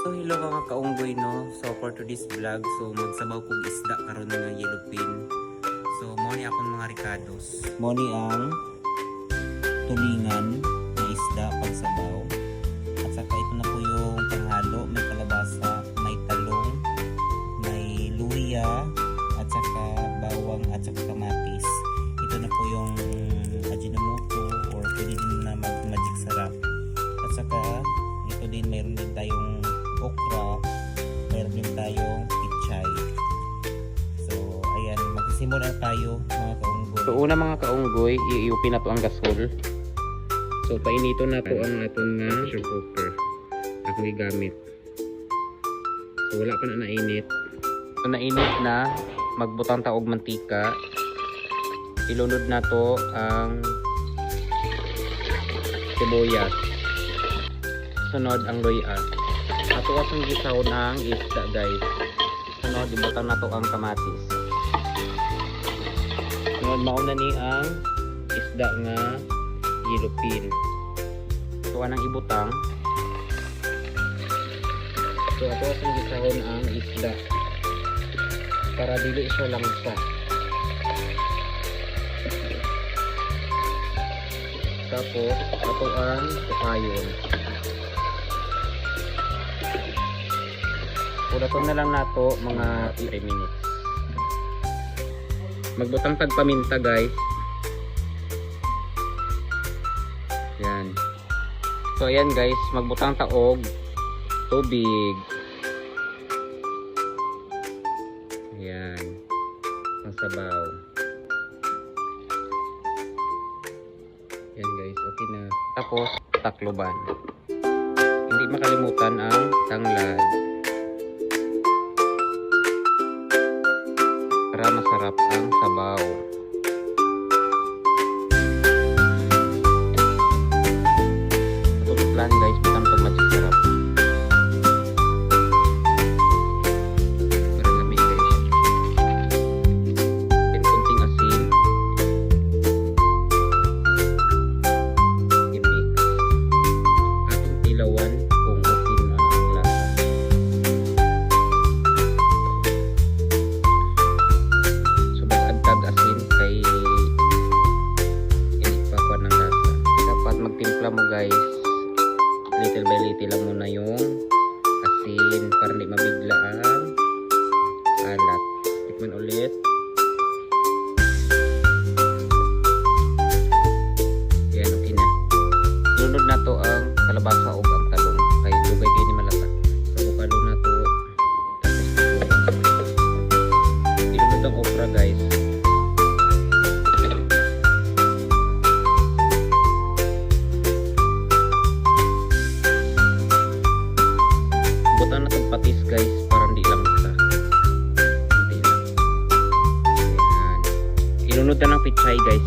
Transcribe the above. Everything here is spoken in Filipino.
So hello mga kaunggoy no. So for today's vlog, so magsabaw kog isda karon nga yellowfin. So mo ni akong mga ricados. Mo ni ang tulingan na isda pagsabaw. At saka ito na po yung panghalo, may kalabasa, may talong, may luya, at saka bawang at saka kamatis. Ito na po yung ajinomoto or pwede din na magic sarap. At saka ito din mayroon din tayong okra, mayroon din tayong pichay. So ayan, magsisimula tayo mga kaunggoy. So una mga kaunggoy, iupin na to ang gasol. So painito na to ang aton nga pressure cooker. Akong gigamit. So wala pa na nainit. So nainit na, magbutang ta og mantika. Ilunod na to ang sibuyas. Sunod ang luya. Ato asang gisaw ng isda guys. Sunod ibutang na to ang kamatis. Sunod mauna ni ang isda nga yellowfin. So anang ibutang. So ato asang gisaw ang isda para dili siya langsa. Tapos ato ang tukayon. Pulaton na lang nato mga 3 minutes. Magbutang tag paminta guys. Yan. So ayan guys, magbutang taog tubig. Ayan. Ang sabaw. Yan guys, okay na. Tapos takloban. Hindi makalimutan ang tanglad. Para masarap ang sabaw. Tutulan guys, bukan pag magic sarap. Para lamig guys. And kunting asin. I-mix. Atong tilawan kung okay na ang lasa. Asin kay ipakwan ng lasa. Dapat magtimpla mo guys, little by little lang muna yung asin para hindi mabigla ang alat. Tikman ulit. Yan, okay na. Lunod na to ang kalabasa o ang talong kay dugay kayo ni malasa. So bukalo na to. Ilunod ang okra guys. Butan na itong patis guys para hindi lang sa hindi lang. Ayan. Ilunod na ng pichay guys.